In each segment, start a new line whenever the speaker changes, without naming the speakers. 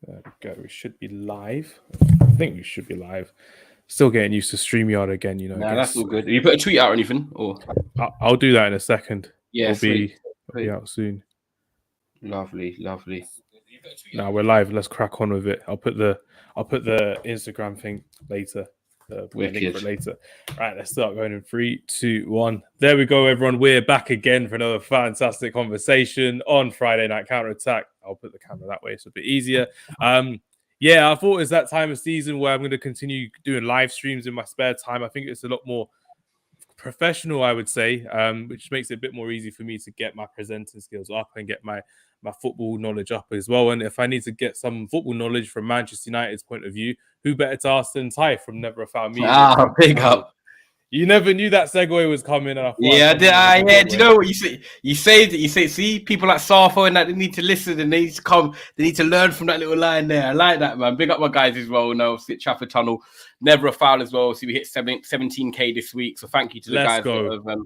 There we go. We should be live. I think we should be live. Still getting used to StreamYard again, you know.
Nah, that's all good. Have you put a tweet out or anything? Or
I'll do that in a second.
yeah,
It'll be out soon.
Lovely.
Now we're live. Let's crack on with it. I'll put the Instagram thing later. Link for it later. Right, let's start going in 3, 2, 1. There we go, everyone. We're back again for another fantastic conversation on Friday Night Counter Attack. I'll put the camera that way, so it's a bit easier. Yeah, I thought it's that time of season where I'm going to continue doing live streams in my spare time. I think it's a lot more professional, I would say, which makes it a bit more easy for me to get my presenting skills up and get my football knowledge up as well. And if I need to get some football knowledge from Manchester United's point of view, who better to ask than Ty from Never a Foul Media?
Big up.
You never knew that segue was coming. And
yeah, yeah. Do you know what you say? You saved it. You say, see, people like Safo and that, they need to listen and they need to come. They need to learn from that little line there. I like that, man. Big up my guys as well. No, sit Trafford Tunnel. Never a Foul as well. See, we hit 17K this week. So thank you to the guys that have,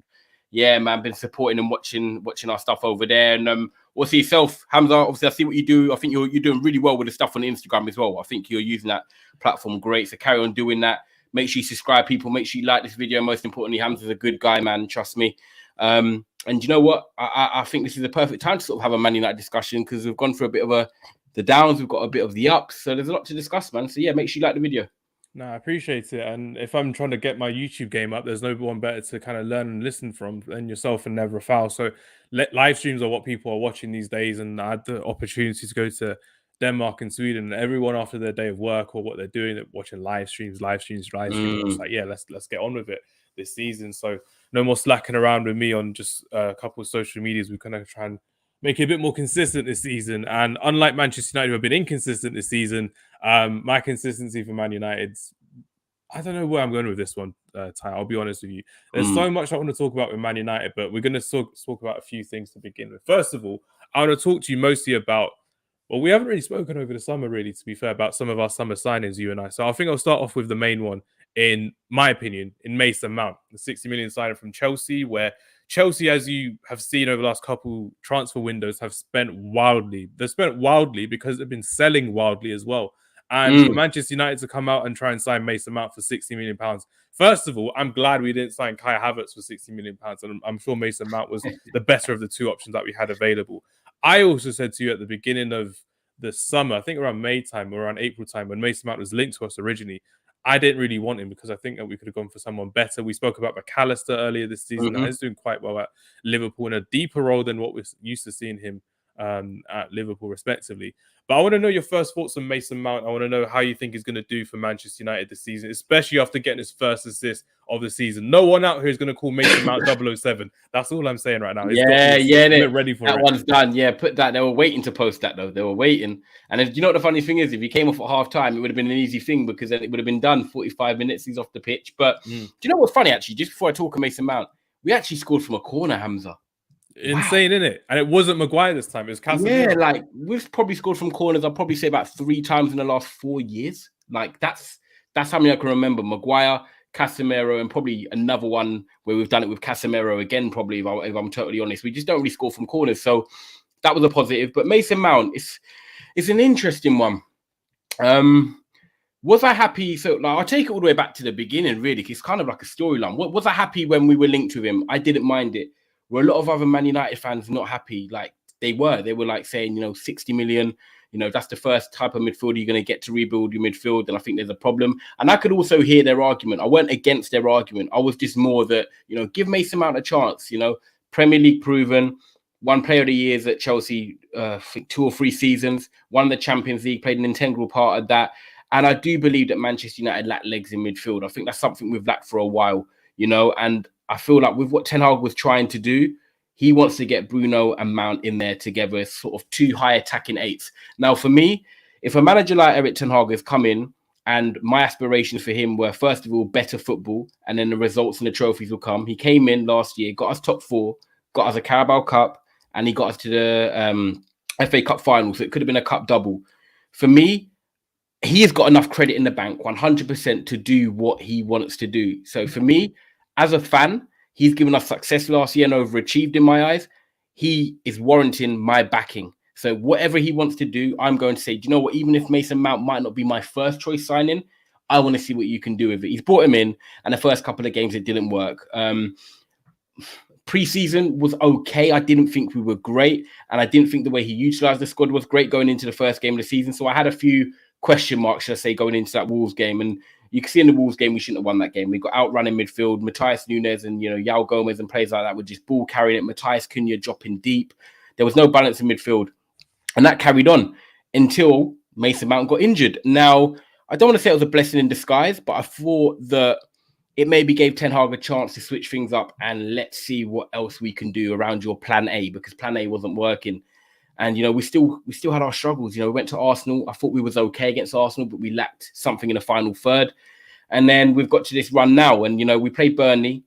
yeah, man, been supporting and watching our stuff over there. And also yourself, Hamza, obviously I see what you do. I think you're doing really well with the stuff on Instagram as well. I think you're using that platform great. So carry on doing that. Make sure you subscribe, people. Make sure you like this video. Most importantly, Hamza's a good guy, man. Trust me. And you know what? I think this is the perfect time to sort of have a Man United discussion because we've gone through a bit of the downs. We've got a bit of the ups. So there's a lot to discuss, man. So yeah, make sure you like the video.
No, I appreciate it. And if I'm trying to get my YouTube game up, there's no one better to kind of learn and listen from than yourself and Never a Foul. So live streams are what people are watching these days. And I had the opportunity to go to Denmark and Sweden, and everyone after their day of work or what they're doing, they're watching live streams. It's like, yeah, let's get on with it this season. So no more slacking around with me on just a couple of social medias. We're going to try and make it a bit more consistent this season. And unlike Manchester United, who have been inconsistent this season, my consistency for Man United's, I don't know where I'm going with this one, Ty. I'll be honest with you. There's so much I want to talk about with Man United, but we're going to talk about a few things to begin with. First of all, I want to talk to you mostly about, well, we haven't really spoken over the summer, really, to be fair, about some of our summer signings, you and I. So I think I'll start off with the main one, in my opinion, in Mason Mount, the 60 million signing from Chelsea, where Chelsea, as you have seen over the last couple transfer windows, have spent wildly. They've spent wildly because they've been selling wildly as well. And for Manchester United to come out and try and sign Mason Mount for £60 million, first of all, I'm glad we didn't sign Kai Havertz for £60 million. And I'm sure Mason Mount was the better of the two options that we had available. I also said to you at the beginning of the summer, I think around May time or around April time, when Mason Mount was linked to us originally, I didn't really want him because I think that we could have gone for someone better. We spoke about McAllister earlier this season. He's doing quite well at Liverpool in a deeper role than what we're used to seeing him at Liverpool, respectively. But I want to know your first thoughts on Mason Mount. I want to know how you think he's going to do for Manchester United this season, especially after getting his first assist of the season. No one out here is going to call Mason Mount 007. That's all I'm saying right now.
Ready for that. One's done. Yeah, put that. They were waiting to post that, though. They were waiting. And do you know what the funny thing is? If he came off at half-time, it would have been an easy thing because then it would have been done 45 minutes. He's off the pitch. But do you know what's funny, actually? Just before I talk of Mason Mount, we actually scored from a corner, Hamza.
Insane, isn't it? And it wasn't Maguire this time. It was Casemiro.
Yeah, like we've probably scored from corners. I'll probably say about 3 times in the last 4 years. Like that's how many I can remember. Maguire, Casemiro, and probably another one where we've done it with Casemiro again. Probably, if I'm totally honest, we just don't really score from corners. So that was a positive. But Mason Mount, it's an interesting one. Was I happy? So like, I'll take it all the way back to the beginning. Really, it's kind of like a storyline. Was I happy when we were linked with him? I didn't mind it. Were a lot of other Man United fans not happy? Like they were like saying, 60 million, that's the first type of midfielder you're going to get to rebuild your midfield. And I think there's a problem. And I could also hear their argument. I weren't against their argument. I was just more that, give Mason Mount a chance, Premier League proven, won Player of the Years at Chelsea, I think 2 or 3 seasons, won the Champions League, played an integral part of that. And I do believe that Manchester United lack legs in midfield. I think that's something we've lacked for a while, and I feel like with what Ten Hag was trying to do, he wants to get Bruno and Mount in there together as sort of 2 high attacking 8s. Now, for me, if a manager like Erik Ten Hag has come in and my aspirations for him were, first of all, better football, and then the results and the trophies will come. He came in last year, got us top 4, got us a Carabao Cup, and he got us to the FA Cup final. So it could have been a cup double. For me, he has got enough credit in the bank, 100%, to do what he wants to do. So for me, as a fan, he's given us success last year and overachieved in my eyes. He is warranting my backing. So whatever he wants to do, I'm going to say, do you know what? Even if Mason Mount might not be my first choice signing, I want to see what you can do with it. He's brought him in, and the first couple of games it didn't work. Pre-season was okay. I didn't think we were great, and I didn't think the way he utilized the squad was great going into the first game of the season. So I had a few question marks, should I say, going into that Wolves game. And you can see in the Wolves game, we shouldn't have won that game. We got outrun in midfield. Matthias Nunes and Yao Gomez and players like that were just ball carrying it. Matthias Cunha dropping deep. There was no balance in midfield, and that carried on until Mason Mount got injured. Now, I don't want to say it was a blessing in disguise, but I thought that it maybe gave Ten Hag a chance to switch things up and let's see what else we can do around your plan A, because plan A wasn't working. And, we still had our struggles. We went to Arsenal. I thought we was okay against Arsenal, but we lacked something in the final third. And then we've got to this run now. And, we played Burnley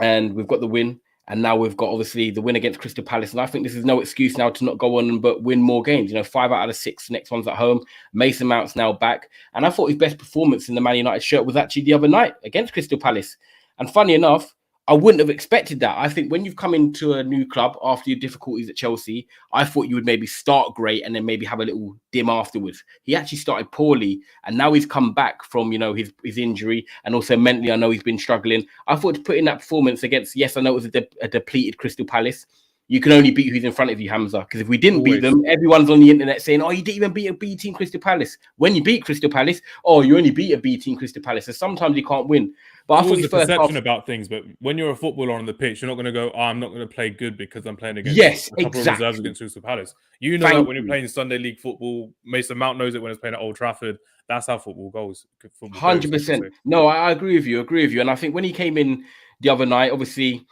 and we've got the win. And now we've got, obviously, the win against Crystal Palace. And I think this is no excuse now to not go on but win more games. 5 out of 6. Next one's at home. Mason Mount's now back. And I thought his best performance in the Man United shirt was actually the other night against Crystal Palace. And funny enough, I wouldn't have expected that. I think when you've come into a new club after your difficulties at Chelsea, I thought you would maybe start great and then maybe have a little dim afterwards. He actually started poorly, and now he's come back from, his injury, and also mentally, I know he's been struggling. I thought to put in that performance against, yes, I know it was a depleted Crystal Palace. You can only beat who's in front of you, Hamza. Because if we didn't beat them, everyone's on the internet saying, oh, you didn't even beat a B team Crystal Palace. When you beat Crystal Palace, oh, you only beat a B team Crystal Palace. So sometimes you can't win. But I thought the
perception about things. But when you're a footballer on the pitch, you're not going to go, oh, I'm not going to play good because I'm playing against a couple of reserves against Crystal Palace. That when you're playing Sunday League football, Mason Mount knows it when he's playing at Old Trafford. That's how football goes.
100%. No, I agree with you. And I think when he came in the other night, obviously,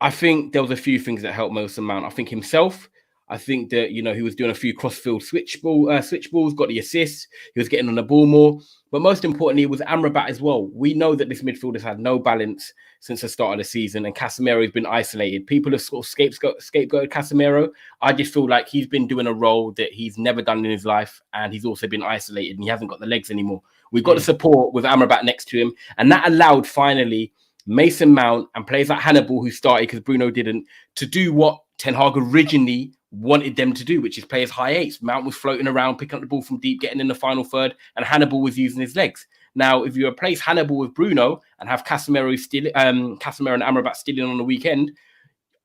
I think there was a few things that helped Mason Mount. I think himself. I think that, he was doing a few cross-field switch balls, got the assists. He was getting on the ball more. But most importantly, it was Amrabat as well. We know that this midfield has had no balance since the start of the season, and Casemiro has been isolated. People have sort of scapegoated Casemiro. I just feel like he's been doing a role that he's never done in his life, and he's also been isolated, and he hasn't got the legs anymore. We've got the support with Amrabat next to him, and that allowed finally Mason Mount and players like Hannibal, who started because Bruno didn't, to do what Ten Hag originally wanted them to do, which is play as high eights. Mount was floating around, picking up the ball from deep, getting in the final third, and Hannibal was using his legs. Now, if you replace Hannibal with Bruno and have Casemiro and Amrabat still in on the weekend,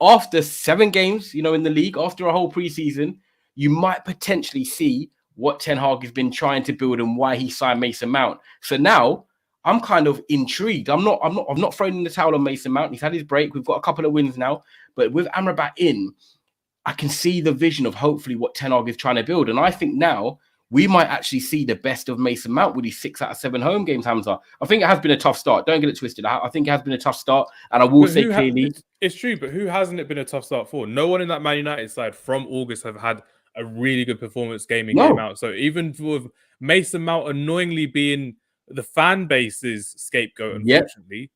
after 7 games, in the league, after a whole preseason, you might potentially see what Ten Hag has been trying to build and why he signed Mason Mount. So now I'm kind of intrigued. I'm not throwing in the towel on Mason Mount. He's had his break. We've got a couple of wins now, but with Amrabat in, I can see the vision of hopefully what Ten Hag is trying to build. And I think now we might actually see the best of Mason Mount with his 6 out of 7 home games, Hamza. I think it has been a tough start. Don't get it twisted. I think it has been a tough start. And I will say clearly...
It's true, but who hasn't it been a tough start for? No one in that Man United side from August have had a really good performance game in, game out. So even with Mason Mount annoyingly being the fan base's scapegoat, unfortunately,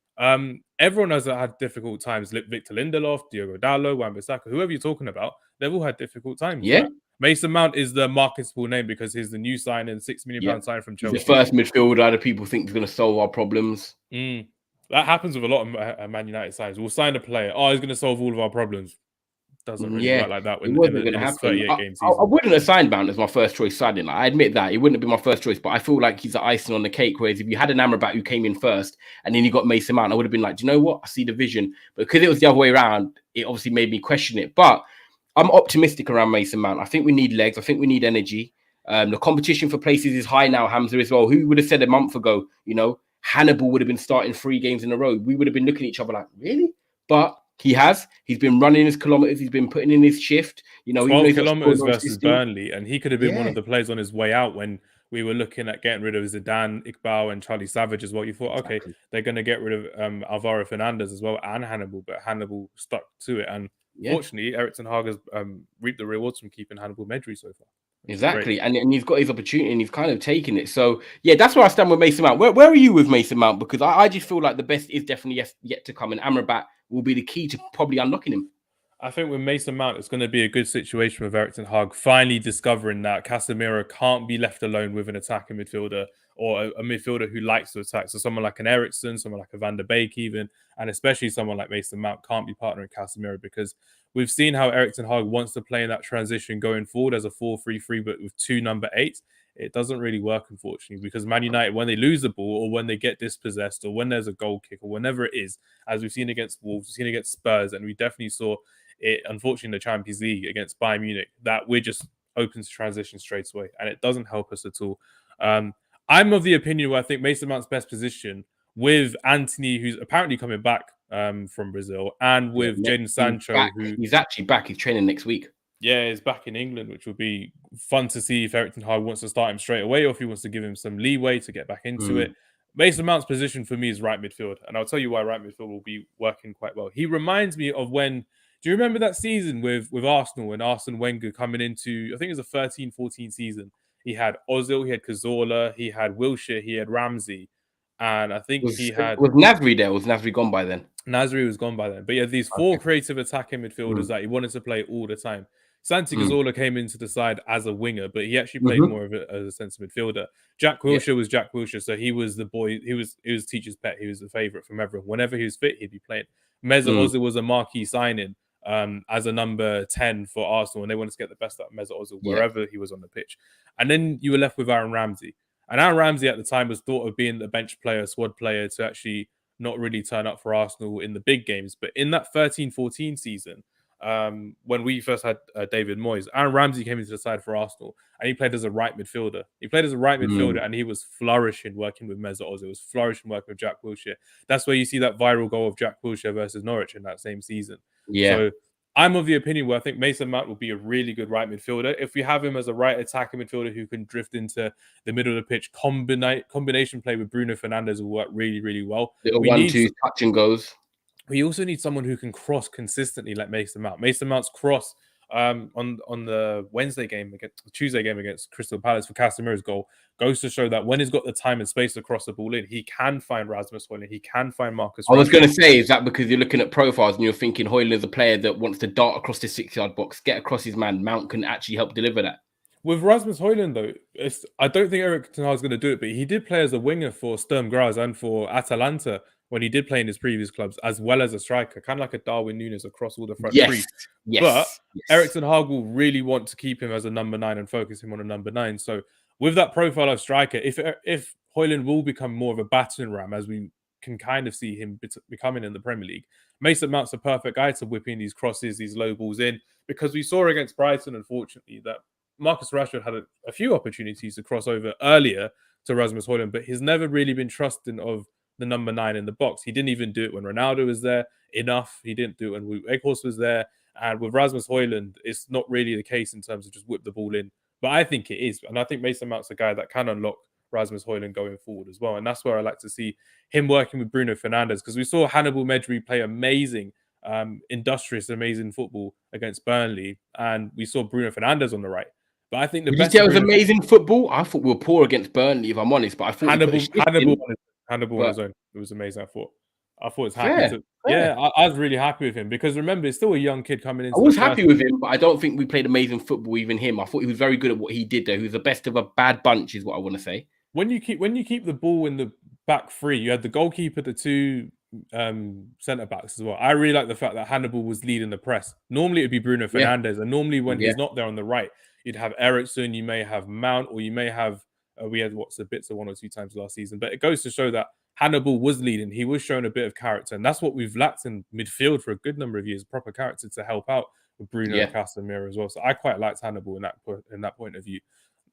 everyone has had difficult times. Victor Lindelof, Diogo Dalot, Wan-Bissaka, whoever you're talking about, they've all had difficult times.
Yeah.
Mason Mount is the marketable name because he's the new signing, £6 million signing from Chelsea.
He's the first midfielder that people think is going to solve our problems.
That happens with a lot of Man United sides. We'll sign a player. Oh, he's going to solve all of our problems. Doesn't really work like that in this 38-game season.
I wouldn't have signed Mount as my first choice signing. I admit that. He wouldn't have been my first choice, but I feel like he's the icing on the cake. Whereas if you had an Amrabat who came in first and then you got Mason Mount, I would have been like, do you know what? I see the vision. But because it was the other way around, it obviously made me question it. But I'm optimistic around Mason Mount. I think we need legs. I think we need energy. The competition for places is high now, Hamza, as well. Who would have said a month ago, Hannibal would have been starting 3 games in a row? We would have been looking at each other like, really? But he's been running his kilometers. He's been putting in his shift.
12 kilometers versus Burnley. And he could have been one of the players on his way out when we were looking at getting rid of Zidane, Iqbal, and Charlie Savage as well. You thought, okay, they're going to get rid of Alvaro Fernandez as well and Hannibal, but Hannibal stuck to it. And fortunately, Erik Ten Hag has reaped the rewards from keeping Hannibal Medri so far.
Exactly. And he's got his opportunity and he's kind of taken it. So, that's where I stand with Mason Mount. Where are you with Mason Mount? Because I just feel like the best is definitely yet to come. And Amrabat will be the key to probably unlocking him.
I think with Mason Mount, it's going to be a good situation with Erik Ten Hag finally discovering that Casemiro can't be left alone with an attacking midfielder or a midfielder who likes to attack. So someone like an Eriksen, someone like a Van der Beek even, and especially someone like Mason Mount can't be partnering Casemiro because we've seen how Erik Ten Hag wants to play in that transition going forward as a 4-3-3, but with 2 number 8s. It doesn't really work, unfortunately, because Man United, when they lose the ball or when they get dispossessed or when there's a goal kick or whenever it is, as we've seen against Wolves, we've seen against Spurs, and we definitely saw it, unfortunately, in the Champions League against Bayern Munich, that we're just open to transition straight away, and it doesn't help us at all. I'm of the opinion where I think Mason Mount's best position with Anthony, who's apparently coming back from Brazil, and with Jadon Sancho,
he's actually back. He's training next week.
Yeah, he's back in England, which would be fun to see if Erik Ten Hag wants to start him straight away or if he wants to give him some leeway to get back into it. Mason Mount's position for me is right midfield, and I'll tell you why right midfield will be working quite well. He reminds me of when, do you remember that season with Arsenal and Arsene Wenger coming into, I think it was a 13-14 season, he had Ozil, he had Cazorla, he had Wilshere, he had Ramsey, and I think he had...
Was Nasri there? Was Nasri gone by then?
Nasri was gone by then. But he had these 4 creative attacking midfielders that he wanted to play all the time. Santi Cazorla came into the side as a winger, but he actually played more of it as a centre midfielder. Jack Wilshere was Jack Wilshere, so he was the boy. He was teacher's pet. He was the favourite from everyone. Whenever he was fit, he'd be playing. Mesut Ozil was a marquee signing as a number 10 for Arsenal, and they wanted to get the best out of Mesut Ozil wherever he was on the pitch. And then you were left with Aaron Ramsey. And Aaron Ramsey at the time was thought of being the bench player, squad player to actually not really turn up for Arsenal in the big games. But in that 13-14 season, when we first had David Moyes, Aaron Ramsey came into the side for Arsenal and he played as a right midfielder. He played as a right midfielder and he was flourishing working with Mesut Ozil. He was flourishing working with Jack Wilshere. That's where you see that viral goal of Jack Wilshere versus Norwich in that same season. So I'm of the opinion where I think Mason Mount will be a really good right midfielder. If we have him as a right attacking midfielder who can drift into the middle of the pitch, combination play with Bruno Fernandes will work really, really well.
Little 1-2 touch and goes.
We also need someone who can cross consistently like Mason Mount. Mason Mount's cross on the Tuesday game against Crystal Palace for Casemiro's goal goes to show that when he's got the time and space to cross the ball in, he can find Rasmus Højlund, he can find Marcus Rashford.
I was going to say, is that because you're looking at profiles and you're thinking Højlund is a player that wants to dart across the 6-yard box, get across his man, Mount can actually help deliver that?
With Rasmus Højlund, though, I don't think Erik Ten Hag is going to do it, but he did play as a winger for Sturm Graz and for Atalanta when he did play in his previous clubs, as well as a striker, kind of like a Darwin Núñez across all the front three. But Erik Ten Hag will really want to keep him as a number 9 and focus him on a number 9. So with that profile of striker, if Højlund will become more of a battering ram, as we can kind of see him becoming in the Premier League, Mason Mount's a perfect guy to whip in these crosses, these low balls in, because we saw against Brighton, unfortunately, that Marcus Rashford had a few opportunities to cross over earlier to Rasmus Højlund, but he's never really been trusting of the number 9 in the box. He didn't even do it when Ronaldo was there enough. He didn't do it when Weghorst was there. And with Rasmus Højlund, it's not really the case in terms of just whip the ball in. But I think it is. And I think Mason Mount's a guy that can unlock Rasmus Højlund going forward as well. And that's where I like to see him working with Bruno Fernandes, because we saw Hannibal Mejbri play amazing, industrious, amazing football against Burnley. And we saw Bruno Fernandes on the right. But I think the best...
Did you say it was amazing football? I thought we were poor against Burnley, if I'm honest. But I thought
Hannibal on his own. It was amazing. I thought it's happy. I was really happy with him because remember, he's still a young kid coming in.
I was happy with him, but I don't think we played amazing football. Even him, I thought he was very good at what he did there. He was the best of a bad bunch, is what I want to say.
When you keep the ball in the back three, you had the goalkeeper, the 2 centre backs as well. I really like the fact that Hannibal was leading the press. Normally it'd be Bruno Fernandes, and normally when he's not there on the right, you'd have Ericsson, you may have Mount, or you may have we had bits of 1 or 2 times last season. But it goes to show that Hannibal was leading. He was showing a bit of character, and that's what we've lacked in midfield for a good number of years. Proper character to help out with Bruno and Casemiro as well. So I quite liked Hannibal in that point of view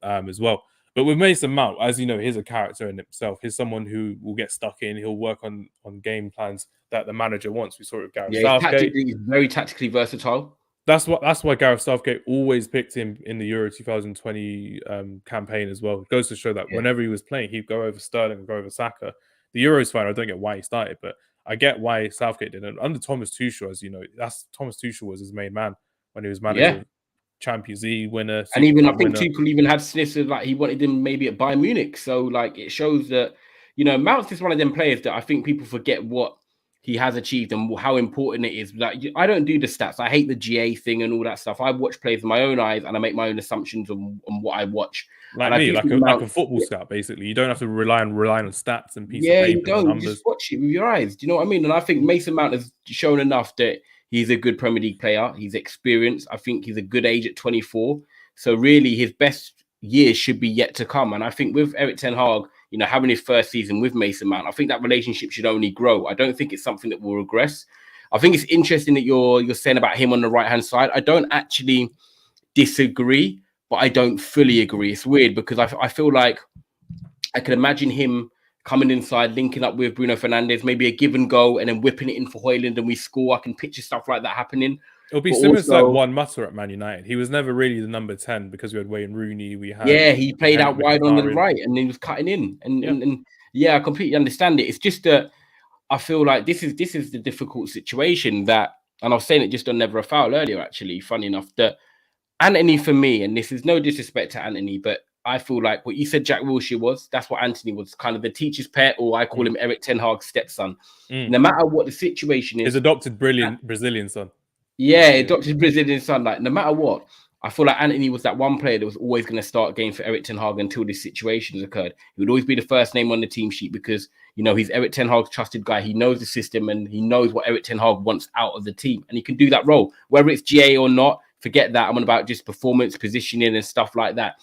as well. But with Mason Mount, as you know, he's a character in himself. He's someone who will get stuck in. He'll work on game plans that the manager wants. We saw it with Gareth Southgate.
He's very tactically versatile.
That's why Gareth Southgate always picked him in the Euro 2020 campaign as well. It goes to show that whenever he was playing, he'd go over Sterling and go over Saka. The Euro's fine. I don't get why he started, but I get why Southgate did it. Under Thomas Tuchel, as you know, Thomas Tuchel was his main man when he was manager. Champions League winner.
And even I think Tuchel even had sniffs of like he wanted him maybe at Bayern Munich. So like it shows that, you know, Mount's is one of them players that I think people forget what he has achieved and how important it is. Like I don't do the stats. I hate the GA thing and all that stuff. I watch players with my own eyes and I make my own assumptions on what I watch.
Like me, like a football scout, basically. You don't have to rely on stats and pieces of paper.
You don't. You just watch it with your eyes. Do you know what I mean? And I think Mason Mount has shown enough that He's a good Premier League player. He's experienced. I think he's a good age at 24. So really, his best years should be yet to come. And I think with Erik Ten Hag, you know, having his first season with Mason Mount, I think that relationship should only grow. I don't think it's something that will regress. I think it's interesting that you're saying about him on the right-hand side. I don't actually disagree, but I don't fully agree. It's weird because I feel like I could imagine him coming inside, linking up with Bruno Fernandes, maybe a give and go, and then whipping it in for Højlund and we score. I can picture stuff like that happening.
It'll be similar to like Juan Mata at Man United. He was never really the number 10 because we had Wayne Rooney. We had
he played out wide on the right and he was cutting in. And I completely understand it. It's just that I feel like this is the difficult situation that, and I was saying it just on Never a Foul earlier, actually, funny enough, that Anthony for me, and this is no disrespect to Anthony, but I feel like what you said Jack Wilshere was, that's what Anthony was, kind of the teacher's pet, or I call him Erik Ten Hag's stepson. No matter what the situation is.
His adopted Brazilian son.
Yeah, adopted Brazilian son. Like, no matter what, I feel like Anthony was that one player that was always going to start games for Erik Ten Hag until these situations occurred. He would always be the first name on the team sheet because, you know, he's Erik Ten Hag's trusted guy. He knows the system and he knows what Erik Ten Hag wants out of the team. And he can do that role. Whether it's GA or not, forget that. I'm on about just performance, positioning and stuff like that.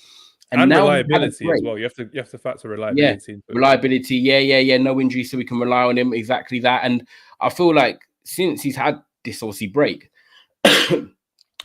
And now reliability as well. You have to factor reliability.
Yeah, reliability. Yeah. No injury, so we can rely on him. Exactly that. And I feel like since he's had this obviously break,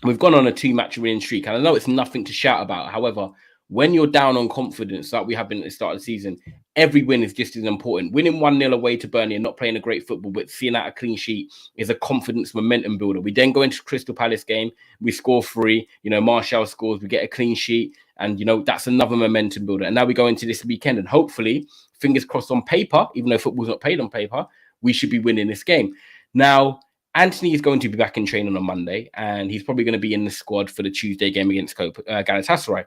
we've gone on a 2-match winning streak. And I know it's nothing to shout about. However, when you're down on confidence, like we have been at the start of the season, every win is just as important. Winning 1-0 away to Burnley and not playing a great football, but seeing out a clean sheet is a confidence momentum builder. We then go into Crystal Palace game, we score 3, you know, Martial scores, we get a clean sheet, and, you know, that's another momentum builder. And now we go into this weekend, and hopefully, fingers crossed on paper, even though football's not played on paper, we should be winning this game. Now, Anthony is going to be back in training on Monday, and he's probably going to be in the squad for the Tuesday game against Galatasaray.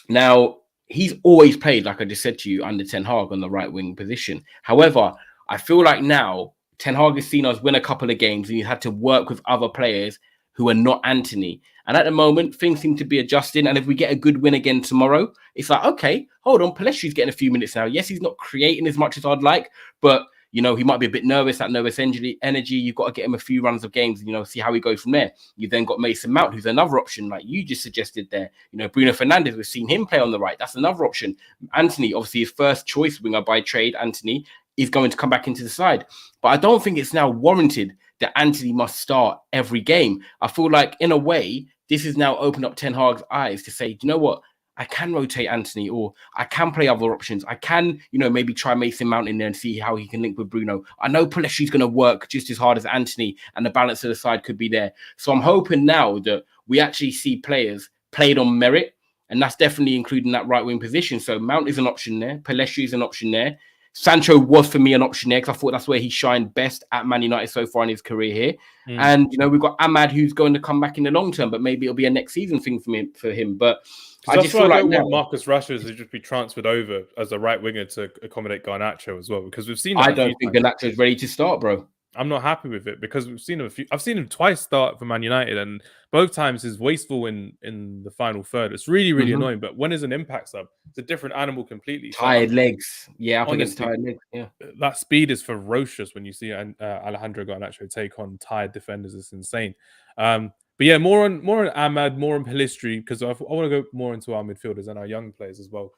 Now, he's always played, like I just said to you, under Ten Hag on the right wing position. However, I feel like now Ten Hag has seen us win a couple of games and he's had to work with other players who are not Anthony. And at the moment, things seem to be adjusting. And if we get a good win again tomorrow, it's like, okay, hold on, Pellèstri's getting a few minutes now. Yes, he's not creating as much as I'd like, but, you know, he might be a bit nervous, that nervous energy. You've got to get him a few runs of games, you know, see how he goes from there. You've then got Mason Mount, who's another option, like you just suggested there. You know, Bruno Fernandes, we've seen him play on the right. That's another option. Anthony, obviously his first choice winger by trade, Anthony, is going to come back into the side. But I don't think it's now warranted that Anthony must start every game. I feel like, in a way, this has now opened up Ten Hag's eyes to say, you know what? I can rotate Anthony, or I can play other options. I can, you know, maybe try Mason Mount in there and see how he can link with Bruno. I know Pellèstri's going to work just as hard as Anthony, and the balance of the side could be there. So I'm hoping now that we actually see players played on merit, and that's definitely including that right wing position. So Mount is an option there. Pellèstri is an option there. Sancho was for me an option there because I thought that's where he shined best at Man United so far in his career here. And, you know, we've got Ahmad who's going to come back in the long term, but maybe it'll be a next season thing for him. But
I just feel like want Marcus Rashford to just be transferred over as a right winger to accommodate Garnacho as well, because we've seen that.
I don't think Garnacho is ready to start, bro.
I'm not happy with it because we've seen him I've seen him twice start for Man United, and both times he's wasteful in the final third. It's really, really annoying. But when there's an impact sub, it's a different animal completely.
Tired legs. Yeah, up against tired legs. Yeah.
That speed is ferocious when you see Alejandro Garnacho take on tired defenders. It's insane. But yeah, more on Ahmad, more on Pellèstri, because I want to go more into our midfielders and our young players as well.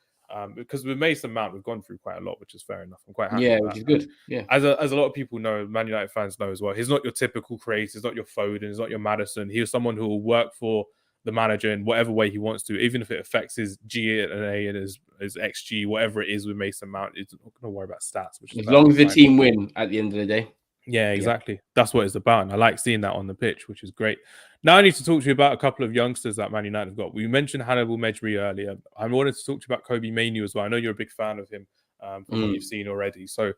Because with Mason Mount, we've gone through quite a lot, which is fair enough. I'm quite happy.
Yeah, which is good. Yeah,
as a lot of people know, Man United fans know as well. He's not your typical creator. He's not your Foden. He's not your Maddison. He is someone who will work for the manager in whatever way he wants to, even if it affects his GA and his XG, whatever it is with Mason Mount. He's not going to worry about stats. Which
as long as the team win at the end of the day.
Yeah, exactly. Yeah. That's what it's about. And I like seeing that on the pitch, which is great. Now I need to talk to you about a couple of youngsters that Man United have got. We mentioned Hannibal Mejbri earlier. I wanted to talk to you about Kobbie Mainoo as well. I know you're a big fan of him from what you've seen already. So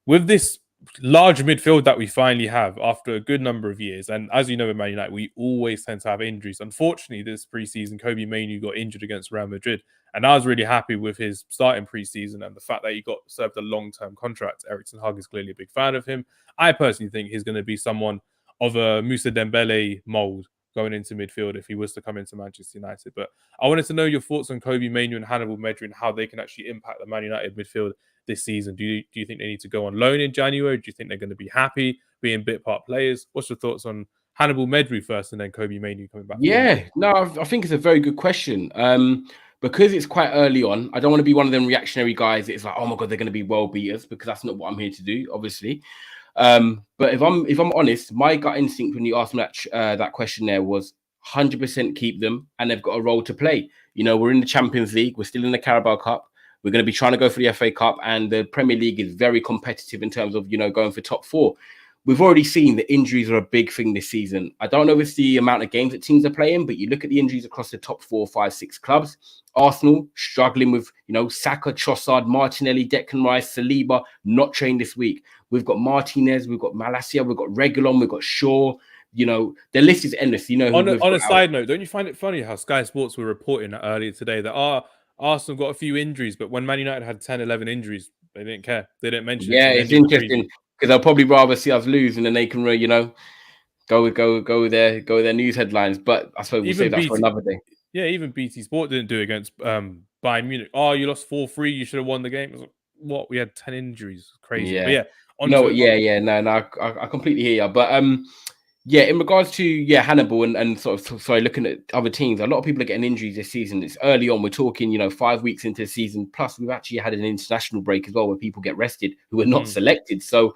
with this large midfield that we finally have after a good number of years, and as you know with Man United, we always tend to have injuries. Unfortunately, this preseason, Kobbie Mainoo got injured against Real Madrid. And I was really happy with his starting preseason and the fact that he got served a long-term contract. Erik Ten Hag is clearly a big fan of him. I personally think he's going to be someone of a Moussa Dembele mold going into midfield if he was to come into Manchester United. But I wanted to know your thoughts on Kobbie Mainoo and Hannibal Mejbri and how they can actually impact the Man United midfield this season. Do you think they need to go on loan in January? Do you think they're going to be happy being bit part players? What's your thoughts on Hannibal Medri first, and then Kobe Mainoo coming back?
Yeah, no, I think it's a very good question. Because it's quite early on, I don't want to be one of them reactionary guys. It's like, oh my god, they're going to be world beaters, because that's not what I'm here to do, obviously. But if I'm honest, my gut instinct when you asked me that question there was 100% keep them, and they've got a role to play. You know, we're in the Champions League, we're still in the Carabao Cup, we're going to be trying to go for the FA Cup, and the Premier League is very competitive in terms of, you know, going for top four. We've already seen the injuries are a big thing this season. I don't know if it's the amount of games that teams are playing, but you look at the injuries across the top 4, 5, 6 clubs. Arsenal struggling with, you know, Saka, Trossard, Martinelli, Declan Rice, Saliba not trained this week. We've got Martinez, we've got Malacia, we've got Reguilon, we've got Shaw. You know, the list is endless. You know,
on a side note, don't you find it funny how Sky Sports were reporting earlier today that Arsenal got a few injuries, but when Man United had 10, 11 injuries, they didn't care. They didn't mention it.
Yeah, it's interesting because they'll probably rather see us lose, and then they can, you know, go with their news headlines. But I suppose we'll save that for another day.
Yeah, even BT Sport didn't do it against Bayern Munich. Oh, you lost 4-3. You should have won the game. Like, what? We had 10 injuries. Crazy.
Yeah.
But yeah.
No. I completely hear you. But yeah, in regards to Hannibal and sort of looking at other teams, a lot of people are getting injuries this season. It's early on. We're talking, you know, 5 weeks into the season. Plus, we've actually had an international break as well, where people get rested who are not selected. So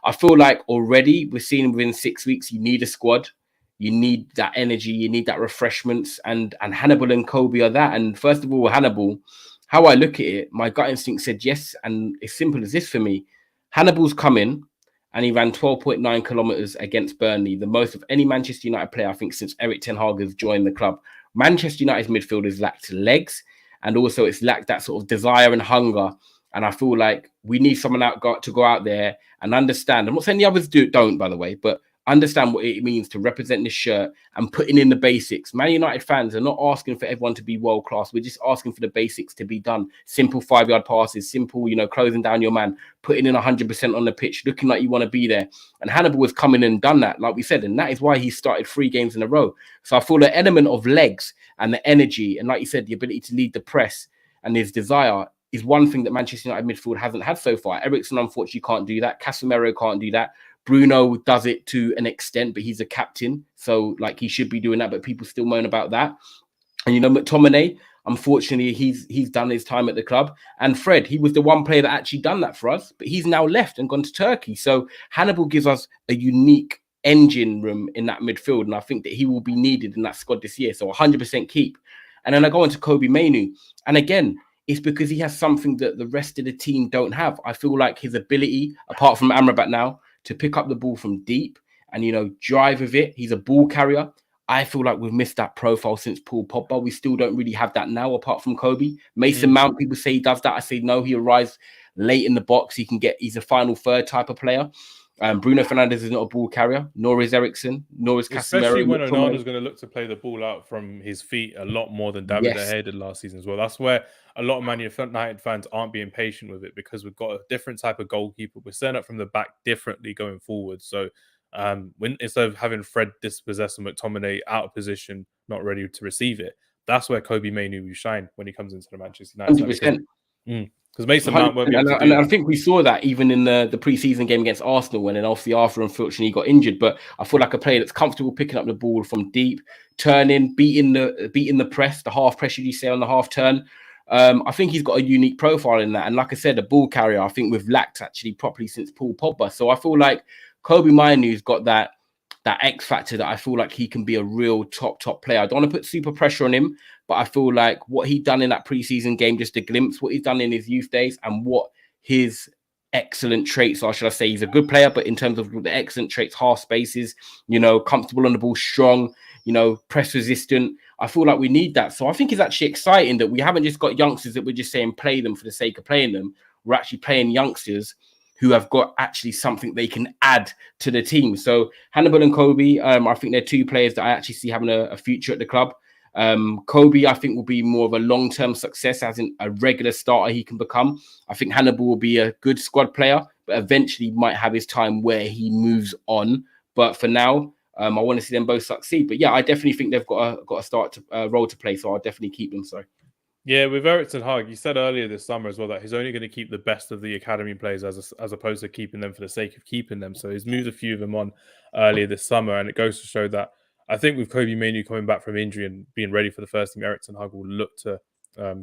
I feel like already we're seeing within 6 weeks, you need a squad. You need that energy. You need that refreshments. And Hannibal and Kobe are that. And first of all, Hannibal, how I look at it, my gut instinct said yes. And it's simple as this for me. Hannibal's come in and he ran 12.9 kilometers against Burnley, the most of any Manchester United player, I think, since Erik Ten Hag has joined the club. Manchester United's midfielders lacked legs, and also it's lacked that sort of desire and hunger. And I feel like we need someone to go out there and understand. I'm not saying the others don't, by the way, but understand what it means to represent this shirt and putting in the basics. Man United fans are not asking for everyone to be world class. We're just asking for the basics to be done. Simple 5-yard passes, simple, you know, closing down your man, putting in 100% on the pitch, looking like you want to be there. And Hannibal has come in and done that, like we said, and that is why he started 3 games in a row. So I feel the element of legs and the energy, and like you said, the ability to lead the press and his desire is one thing that Manchester United midfield hasn't had so far. Eriksen, unfortunately, can't do that. Casemiro can't do that. Bruno does it to an extent, but he's a captain, so like he should be doing that, but people still moan about that. And you know, McTominay, unfortunately, he's done his time at the club. And Fred, he was the one player that actually done that for us, but he's now left and gone to Turkey. So Hannibal gives us a unique engine room in that midfield, and I think that he will be needed in that squad this year. So 100% keep. And then I go on to Kobe Mainoo, and again, it's because he has something that the rest of the team don't have. I feel like his ability, apart from Amrabat now, to pick up the ball from deep and, you know, drive with it. He's a ball carrier. I feel like we've missed that profile since Paul Pogba. We still don't really have that now, apart from Kobe. Mason Mount, people say he does that. I say no, he arrives late in the box. He's a final third type of player. Bruno Fernandes is not a ball carrier, nor is Eriksen, nor is Casemiro.
Especially when Onana's going to look to play the ball out from his feet a lot more than David De Gea did last season as well. That's where a lot of Man United fans aren't being patient with it, because we've got a different type of goalkeeper. We're setting up from the back differently going forward. So instead of having Fred dispossess McTominay out of position, not ready to receive it, that's where Kobe Mainoo will shine when he comes into the Manchester United
100%.
Because Mason Mount won't be able to do
and I think we saw that even in the pre-season game against Arsenal, when then obviously Arthur unfortunately got injured. But I feel like a player that's comfortable picking up the ball from deep, turning, beating the press, the half pressure you say on the half turn. I think he's got a unique profile in that. And like I said, a ball carrier, I think we've lacked actually properly since Paul Pogba. So I feel like Kobe Mainoo's got that X factor that I feel like he can be a real top player. I don't want to put super pressure on him, but I feel like what he done in that preseason game, just a glimpse, what he's done in his youth days and what his excellent traits are, should I say. He's a good player, but in terms of the excellent traits, half spaces, you know, comfortable on the ball, strong, you know, press resistant. I feel like we need that. So I think it's actually exciting that we haven't just got youngsters that we're just saying play them for the sake of playing them. We're actually playing youngsters who have got actually something they can add to the team. So Hannibal and Kobe, I think they're 2 players that I actually see having a future at the club. Kobe, I think, will be more of a long-term success, as in a regular starter he can become. I think Hannibal will be a good squad player, but eventually might have his time where he moves on. But for now, I want to see them both succeed. But yeah, I definitely think they've got a role to play, so I'll definitely keep them. Sorry.
Yeah, with Erik Ten Hag, he said earlier this summer as well that he's only going to keep the best of the academy players as opposed to keeping them for the sake of keeping them. So he's moved a few of them on earlier this summer, and it goes to show that I think with Kobe Mainoo coming back from injury and being ready for the first team, Erik Ten Hag will look to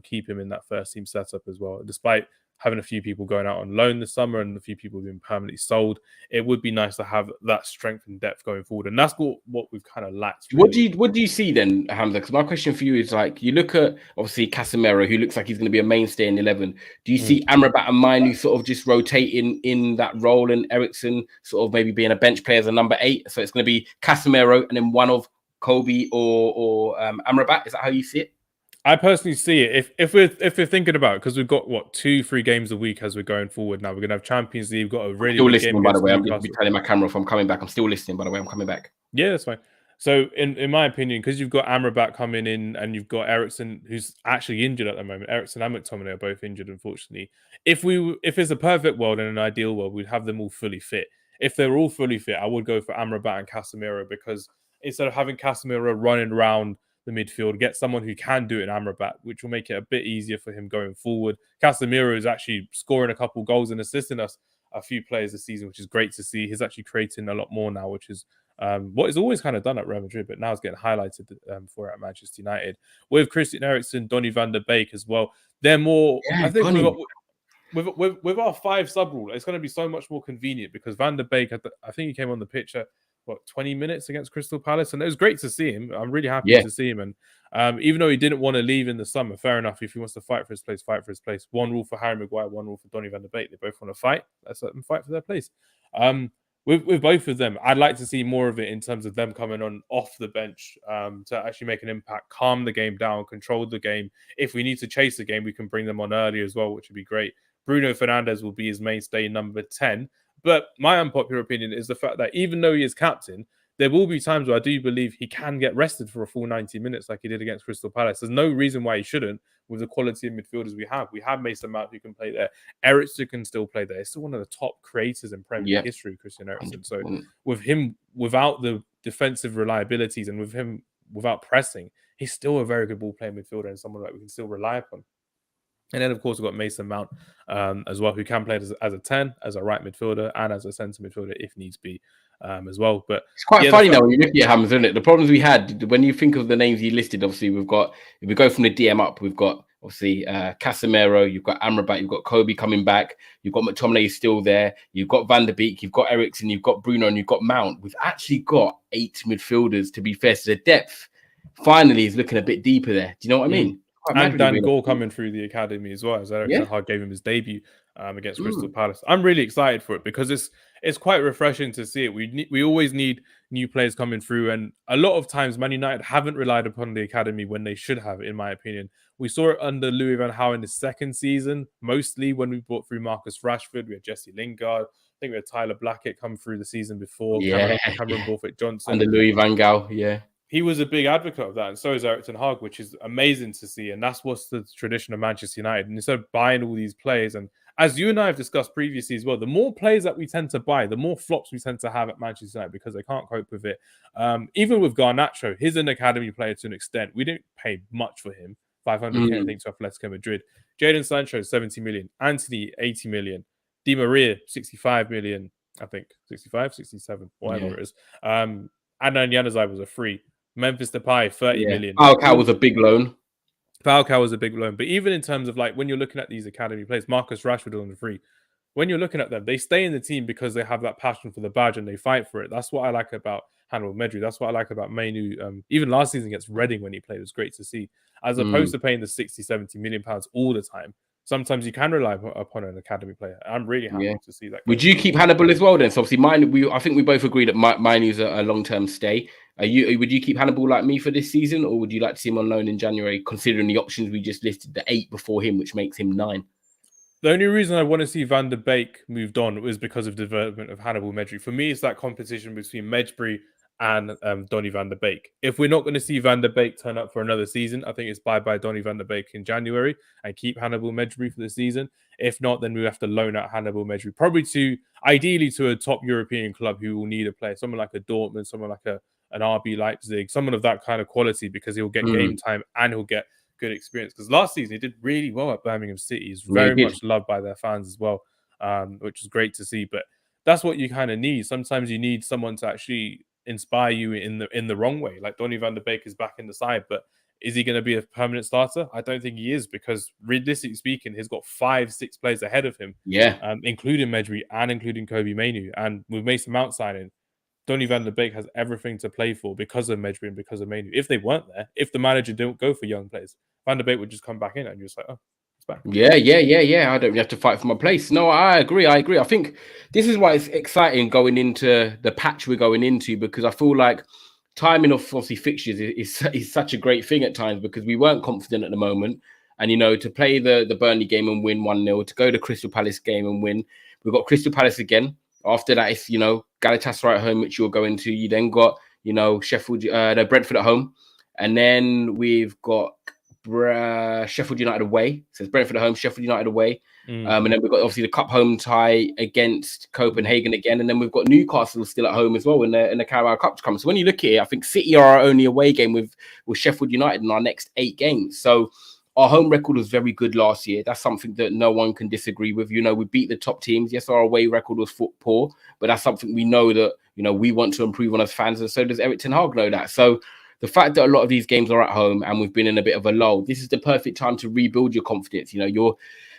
keep him in that first team setup as well. Despite having a few people going out on loan this summer and a few people being permanently sold, it would be nice to have that strength and depth going forward, and that's what we've kind of lacked.
Really. What do you see then, Hamza? Because my question for you is like, you look at obviously Casemiro, who looks like he's going to be a mainstay in 11. Do you see Amrabat and Mainoo sort of just rotating in that role, and Eriksen sort of maybe being a bench player as a number 8? So it's going to be Casemiro and then one of Kobe or Amrabat. Is that how you see it?
I personally see it. If we're thinking about it, because we've got 2-3 games a week as we're going forward now. We're gonna have Champions League. We've got a really
still
big
listening,
game
by the way. I'm
Newcastle.
going to be telling my camera if I'm coming back. I'm still listening, by the way. I'm coming back.
Yeah, that's fine. So in my opinion, because you've got Amrabat coming in and you've got Eriksen, who's actually injured at the moment. Eriksen and McTominay are both injured, unfortunately. If it's a perfect world and an ideal world, we'd have them all fully fit. If they're all fully fit, I would go for Amrabat and Casemiro, because instead of having Casemiro running around the midfield, get someone who can do it in Amrabat, which will make it a bit easier for him going forward. Casemiro is actually scoring a couple goals and assisting us a few players this season, which is great to see. He's actually creating a lot more now, which is what he's always kind of done at Real Madrid, but now it's getting highlighted for at Manchester United. With Christian Eriksen, Donny van der Beek as well. They're more, I think, with our 5 sub rule, it's going to be so much more convenient, because Van der Beek, I think he came on the pitch at 20 minutes against Crystal Palace, and it was great to see him. I'm really happy to see him, and even though he didn't want to leave in the summer, fair enough. If he wants to fight for his place, fight for his place. One rule for Harry Maguire, one rule for Donny van der Beek. They both want to fight. Let's let them fight for their place. With both of them, I'd like to see more of it in terms of them coming on off the bench to actually make an impact, calm the game down, control the game. If we need to chase the game, we can bring them on early as well, which would be great. Bruno Fernandes will be his mainstay number 10. But my unpopular opinion is the fact that even though he is captain, there will be times where I do believe he can get rested for a full 90 minutes like he did against Crystal Palace. There's no reason why he shouldn't with the quality of midfielders we have. We have Mason Mount who can play there. Eriksen can still play there. He's still one of the top creators in Premier League history, Christian Eriksen. So with him, without the defensive reliabilities and with him without pressing, he's still a very good ball playing midfielder and someone that we can still rely upon. And then, of course, we've got Mason Mount as well, who can play as a 10, as a right midfielder, and as a centre midfielder if needs be as well. But
it's quite funny now when you look at Hamz, isn't it? The problems we had, when you think of the names you listed, obviously, we've got, if we go from the DM up, we've got, obviously, Casemiro, you've got Amrabat, you've got Kobe coming back, you've got McTominay still there, you've got Van der Beek, you've got Eriksen, you've got Bruno, and you've got Mount. We've actually got 8 midfielders, to be fair. So the depth finally is looking a bit deeper there. Do you know what I mean?
And Dan Gore coming through the academy as well, as Erik Ten Hag gave him his debut against Crystal Palace. I'm really excited for it because it's quite refreshing to see it. We always need new players coming through, and a lot of times Man United haven't relied upon the academy when they should have, in my opinion. We saw it under Louis van Gaal in the second season, mostly when we brought through Marcus Rashford. We had Jesse Lingard. I think we had Tyler Blackett come through the season before. Cameron Borthwick-Johnson.
Under Louis van Gaal,
he was a big advocate of that, and so is Erik Ten Hag, which is amazing to see. And that's what's the tradition of Manchester United. And instead of buying all these players, and as you and I have discussed previously as well, the more players that we tend to buy, the more flops we tend to have at Manchester United because they can't cope with it. Even with Garnacho, he's an academy player to an extent. We didn't pay much for him, 500k, I think, to Atletico Madrid. Jadon Sancho, 70 million. Anthony, 80 million. Di Maria, 65 million, I think. 65, 67, whatever it is. And then Januzaj was a free. Memphis Depay, 30 million.
Falcao was a big loan.
Falcao was a big loan. But even in terms of like when you're looking at these academy players, Marcus Rashford on the free, when you're looking at them, they stay in the team because they have that passion for the badge and they fight for it. That's what I like about Hannibal Medri. That's what I like about Mainoo. Even last season against Reading when he played, it was great to see. As opposed to paying the 60, 70 million pounds all the time. Sometimes you can rely upon an academy player. I'm really happy to see that.
Would you keep Hannibal as well then? So obviously, I think we both agree that Mainoo's a long-term stay. Would you keep Hannibal like me for this season, or would you like to see him on loan in January, considering the options we just listed, the 8 before him, which makes him 9?
The only reason I want to see Van der Beek moved on was because of the development of Hannibal Medri. For me, it's that competition between Medri and Donny van der Beek. If we're not going to see Van der Beek turn up for another season, I think it's bye-bye Donny van der Beek in January and keep Hannibal Medri for the season. If not, then we have to loan out Hannibal Medri, probably ideally to a top European club who will need a player, someone like a Dortmund, someone like an RB Leipzig, someone of that kind of quality, because he'll get game time and he'll get good experience, because last season he did really well at Birmingham City. He's
Yeah, he
very
did.
much loved by their fans as well, which is great to see. But that's what you kind of need. Sometimes you need someone to actually inspire you in the wrong way. Like Donny van de Beek is back in the side, but is he going to be a permanent starter? I don't think he is, because realistically speaking, he's got 5-6 players ahead of him,
Yeah.
including Medri and including Kobe Mainoo. And with Mason Mount signing, Donny van der Beek has everything to play for because of Medri and because of Mainoo. If they weren't there, if the manager didn't go for young players, Van der Beek would just come back in and you're just like, oh, it's back.
Yeah. I don't have to fight for my place. No, I agree. I think this is why it's exciting going into the patch we're going into, because I feel like timing of obviously fixtures is such a great thing at times, because we weren't confident at the moment. And, to play the Burnley game and win 1-0, to go to Crystal Palace game and win. We've got Crystal Palace again. After that, it's, Galatasaray at home, which you're going to. You then got, Brentford at home. And then we've got Sheffield United away. So it's Brentford at home, Sheffield United away. And then we've got obviously the cup home tie against Copenhagen again. And then we've got Newcastle still at home as well in the Carabao Cup to come. So when you look at it, I think City are our only away game with Sheffield United in our next 8 games. So our home record was very good last year. That's something that no one can disagree with. We beat the top teams. Yes, our away record was poor, but that's something we know that, we want to improve on as fans. And so does Erik Ten Hag know that. So the fact that a lot of these games are at home and we've been in a bit of a lull, this is the perfect time to rebuild your confidence. You're,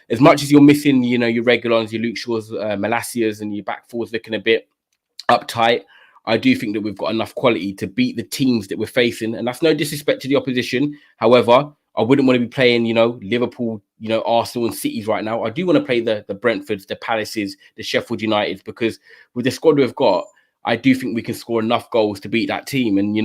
as much as you're missing, your Reguilons, your Luke Shaws, Malacias, and your back fours looking a bit uptight, I do think that we've got enough quality to beat the teams that we're facing. And that's no disrespect to the opposition. However, I wouldn't want to be playing, Liverpool, Arsenal and Cities right now. I do want to play the Brentfords, the Palaces, the Sheffield Uniteds, because with the squad we've got, I do think we can score enough goals to beat that team. And,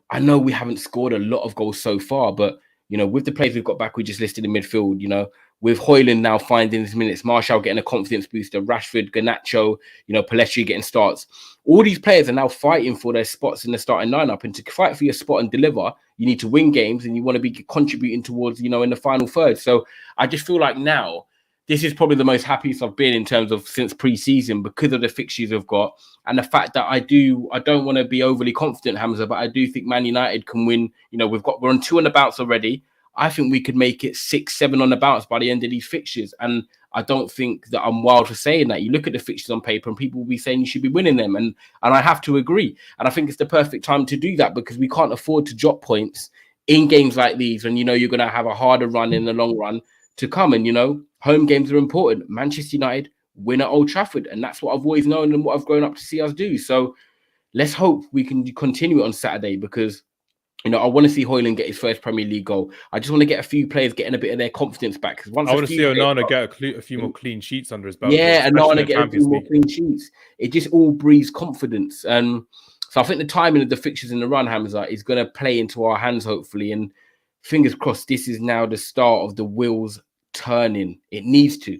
I know we haven't scored a lot of goals so far, but, with the players we've got back, we just listed in midfield, with Højlund now finding his minutes, Martial getting a confidence booster, Rashford, Garnacho, Pellistri getting starts. All these players are now fighting for their spots in the starting lineup. And to fight for your spot and deliver, you need to win games and you want to be contributing towards, in the final third. So I just feel like now, this is probably the most happiest I've been in terms of since pre-season, because of the fixtures we've got and the fact that I don't want to be overly confident, Hamza, but I do think Man United can win. We're on 2 on the bounce already. I think we could make it 6, 7 on the bounce by the end of these fixtures. And I don't think that I'm wild for saying that. You look at the fixtures on paper and people will be saying you should be winning them. And I have to agree. And I think it's the perfect time to do that, because we can't afford to drop points in games like these. And, you're going to have a harder run in the long run to come. And, home games are important. Manchester United win at Old Trafford. And that's what I've always known and what I've grown up to see us do. So let's hope we can continue it on Saturday, because, I want to see Højlund get his first Premier League goal. I just want to get a few players getting a bit of their confidence back.
I want to see Onana get a few more clean sheets under his belt.
Yeah, and Onana get a few more clean sheets. It just all breeds confidence. So I think the timing of the fixtures in the run, Hamza, is going to play into our hands, hopefully. And fingers crossed, this is now the start of the wheels turning. It needs to.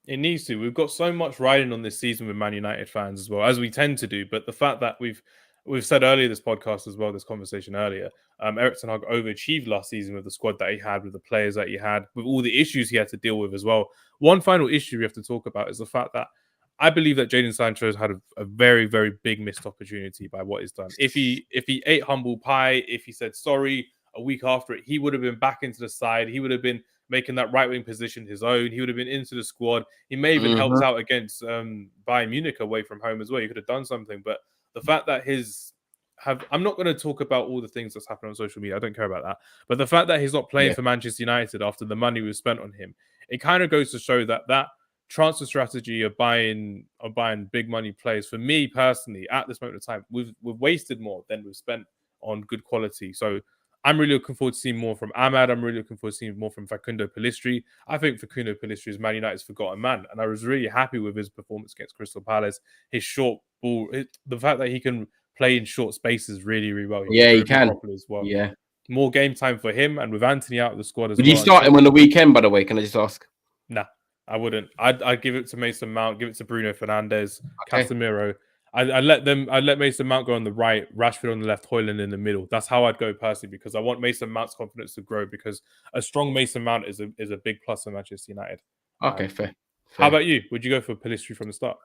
It needs to. We've got so much riding on this season with Man United fans as well, as we tend to do. But the fact that we've said earlier this podcast as well, this conversation earlier, Erik Ten Hag overachieved last season with the squad that he had, with the players that he had, with all the issues he had to deal with as well. One final issue we have to talk about is the fact that I believe that Jadon Sancho has had a very, very big missed opportunity by what he's done. If he ate humble pie, if he said sorry a week after it, he would have been back into the side. He would have been making that right-wing position his own. He would have been into the squad. He may even helped out against Bayern Munich away from home as well. He could have done something. But the fact that I'm not going to talk about all the things that's happened on social media. I don't care about that. But the fact that he's not playing for Manchester United after the money was spent on him, it kind of goes to show that transfer strategy of buying big money players, for me personally, at this moment in time, we've wasted more than we've spent on good quality. So I'm really looking forward to seeing more from Ahmad. I'm really looking forward to seeing more from Facundo Pellistri. I think Facundo Pellistri is Man United's forgotten man, and I was really happy with his performance against Crystal Palace. His short ball, the fact that he can play in short spaces really, really well.
He can properly
as well.
Yeah,
more game time for him, and with Anthony out of the squad as
well.
Would
you start him on the weekend, by the way? Can I just ask?
Nah, I wouldn't. I'd give it to Mason Mount, give it to Bruno Fernandes, Casemiro. I'd let Mason Mount go on the right, Rashford on the left, Højlund in the middle. That's how I'd go personally, because I want Mason Mount's confidence to grow, because a strong Mason Mount is a big plus for Manchester United.
Okay, fair.
How about you? Would you go for Pellistri from the start?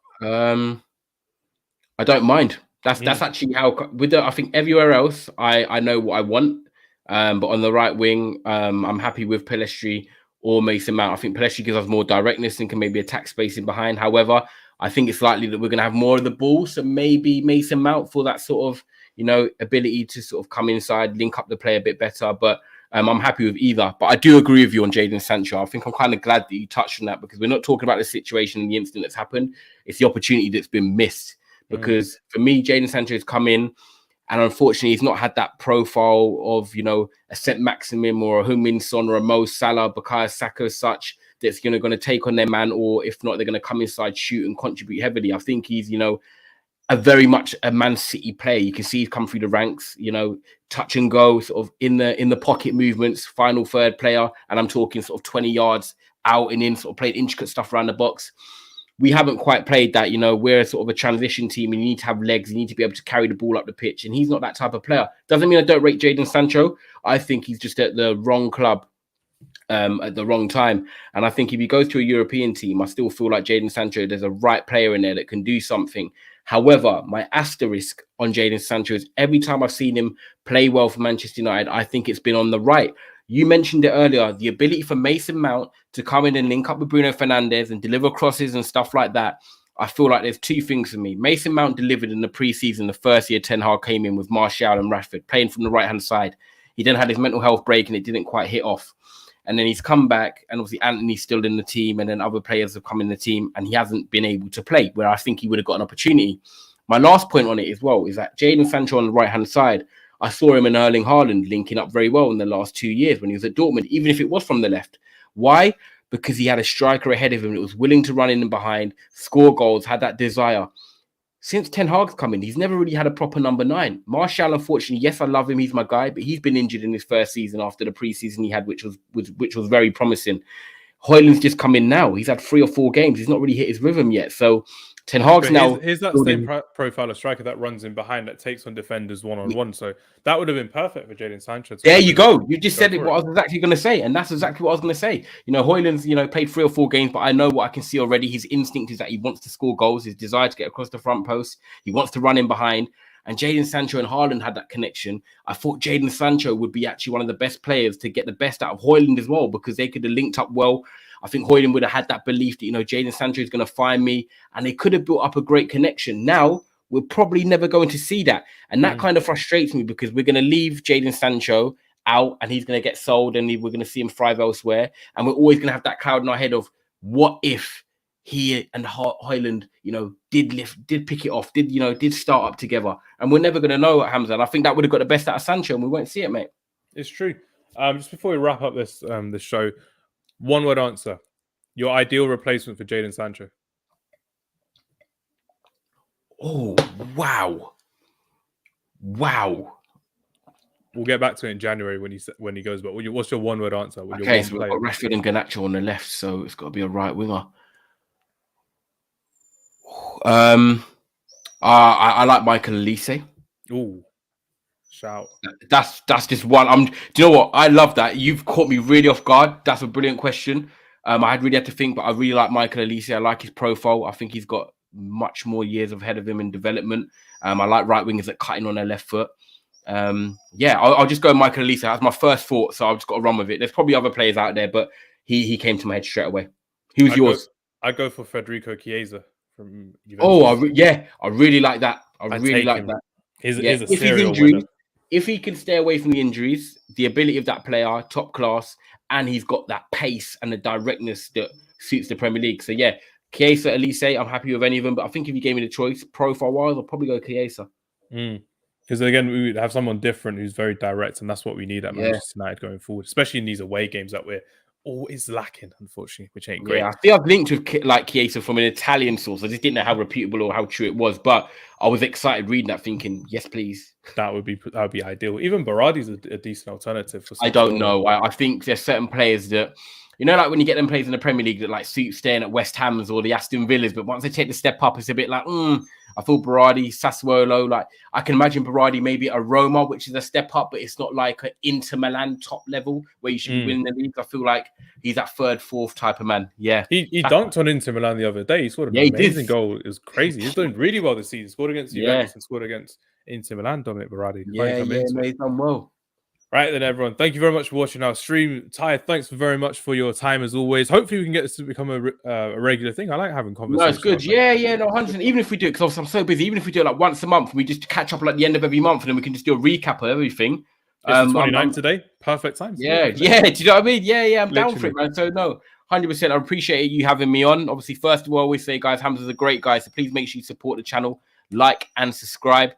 I don't mind. That's actually how I think everywhere else I know what I want. But on the right wing, I'm happy with Pellistri or Mason Mount. I think Pellistri gives us more directness and can maybe attack space in behind. However, I think it's likely that we're going to have more of the ball. So maybe Mason Mount for that sort of, ability to sort of come inside, link up the play a bit better. But I'm happy with either. But I do agree with you on Jadon Sancho. I think I'm kind of glad that you touched on that, because we're not talking about the situation and the incident that's happened. It's the opportunity that's been missed. Because for me, Jadon Sancho has come in, and unfortunately, he's not had that profile of, a Saint Maximin or a Heung-min Son or a Mo Salah, Bukayo Saka as such, that's going to take on their man, or if not, they're going to come inside, shoot and contribute heavily. I think he's, a very much a Man City player. You can see he's come through the ranks, touch and go, sort of in the pocket movements, final third player. And I'm talking sort of 20 yards out and in, sort of playing intricate stuff around the box. We haven't quite played that. We're sort of a transition team, and you need to have legs. You need to be able to carry the ball up the pitch. And he's not that type of player. Doesn't mean I don't rate Jadon Sancho. I think he's just at the wrong club at the wrong time. And I think if he goes to a European team, I still feel like Jadon Sancho, there's a right player in there that can do something. However, my asterisk on Jadon Sancho is every time I've seen him play well for Manchester United, I think it's been on the right. You mentioned it earlier, the ability for Mason Mount to come in and link up with Bruno Fernandes and deliver crosses and stuff like that. I feel like there's two things for me. Mason Mount delivered in the preseason, the first year Ten Hag came in with Martial and Rashford, playing from the right-hand side. He then had his mental health break and it didn't quite hit off. And then he's come back, and obviously Anthony's still in the team, and then other players have come in the team, and he hasn't been able to play, where I think he would have got an opportunity. My last point on it as well is that Jadon Sancho on the right-hand side, I saw him and Erling Haaland linking up very well in the last 2 years when he was at Dortmund, even if it was from the left. Why? Because he had a striker ahead of him that was willing to run in and behind, score goals, had that desire. Since Ten Hag's come in, he's never really had a proper number 9. Martial, unfortunately, yes, I love him. He's my guy, but he's been injured in his first season after the preseason he had, which was very promising. Højlund's just come in now. He's had 3 or 4 games. He's not really hit his rhythm yet. So Ten Hag's now...
Here's that same profile of striker that runs in behind, that takes on defenders one-on-one. So that would have been perfect for Jadon Sancho.
There you go. You just said what I was exactly going to say. And that's exactly what I was going to say. Højlund's, played 3 or 4 games, but I know what I can see already. His instinct is that he wants to score goals, his desire to get across the front post. He wants to run in behind. And Jadon Sancho and Haaland had that connection. I thought Jadon Sancho would be actually one of the best players to get the best out of Højlund as well, because they could have linked up well. I think Højlund would have had that belief that, Jadon Sancho is going to find me, and they could have built up a great connection. Now, we're probably never going to see that. And that kind of frustrates me, because we're going to leave Jadon Sancho out and he's going to get sold and we're going to see him thrive elsewhere. And we're always going to have that cloud in our head of what if he and Højlund, did pick it off, did start up together. And we're never going to know what Hamza. And I think that would have got the best out of Sancho, and we won't see it, mate.
It's true. Just before we wrap up this show, one word answer. Your ideal replacement for Jadon Sancho.
Oh, wow.
We'll get back to it in January when he goes, but what's your one word answer?
Okay, so we've got Rashford and Garnacho on the left, so it's got to be a right winger. I like Michael Olise.
Ooh. Shout.
That's just one. Do you know what? I love that. You've caught me really off guard. That's a brilliant question. I really had to think, but I really like Michael Olise. I like his profile. I think he's got much more years ahead of him in development. I like right wingers that cut in on their left foot. I'll just go Michael Olise. That's my first thought, so I've just got to run with it. There's probably other players out there, but he came to my head straight away. Who's yours?
I'd go for Federico Chiesa from Juventus.
I really like that. I really like that.
He's a serial winner.
If he can stay away from the injuries, the ability of that player, top class, and he's got that pace and the directness that suits the Premier League. So yeah, Chiesa, Olise, I'm happy with any of them. But I think if you gave me the choice, profile-wise, I'll probably go Chiesa.
Because again, we would have someone different who's very direct, and that's what we need at Manchester United going forward, especially in these away games that we're always lacking, unfortunately, which ain't great.
Yeah, I think I've linked with Chiesa from an Italian source. I just didn't know how reputable or how true it was, but I was excited reading that, thinking, yes, please.
That would be ideal. Even Berardi's a decent alternative.
I don't know. I think there's certain players that, like when you get them players in the Premier League that like suit staying at West Ham's or the Aston Villas, but once they take the step up, it's a bit like, I feel Berardi, Sassuolo, like I can imagine Berardi maybe a Roma, which is a step up, but it's not like an Inter Milan top level where you should be winning the league. I feel like he's that 3rd, 4th type of man. Yeah.
He dunked on Inter Milan the other day. He scored an amazing goal. It was crazy. He's doing really well this season. Scored against Juventus and scored against Inter Milan, Dominic Berardi.
He's done well.
Right then, everyone. Thank you very much for watching our stream. Ty, thanks very much for your time as always. Hopefully, we can get this to become a regular thing. I like having
No,
conversations.
it's good. Yeah, no, 100. Even if we do it, because I'm so busy, even if we do it like once a month, we just catch up like the end of every month, and then we can just do a recap of everything.
It's the 29th today. Perfect time.
Yeah. Do you know what I mean? Yeah. I'm down for it, man. So no, 100%. I appreciate you having me on. Obviously, first of all, I always say, guys, Hamz is a great guy. So please make sure you support the channel, like and subscribe.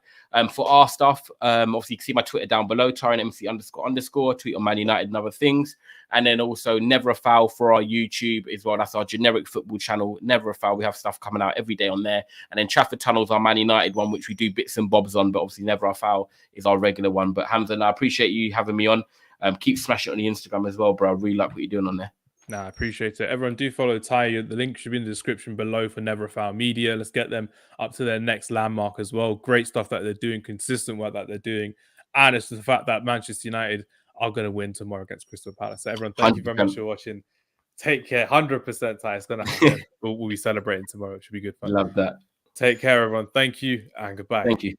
For our stuff, obviously you can see my Twitter down below, ___, tweet on Man United and other things. And then also Never a Foul for our YouTube as well. That's our generic football channel, Never a Foul. We have stuff coming out every day on there. And then Trafford Tunnel's our Man United one, which we do bits and bobs on, but obviously Never a Foul is our regular one. But Hamz, I appreciate you having me on. Keep smashing it on the Instagram as well, bro. I really like what you're doing on there.
I appreciate it. Everyone do follow Ty. The link should be in the description below for Never a Foul Media. Let's get them up to their next landmark as well. Great stuff that they're doing, consistent work that they're doing. And it's the fact that Manchester United are going to win tomorrow against Crystal Palace. So everyone, thank 100%. You very much for watching. Take care. 100% Ty. It's going to happen. We'll be celebrating tomorrow. It should be good fun.
Love that.
Take care, everyone. Thank you and goodbye.
Thank you.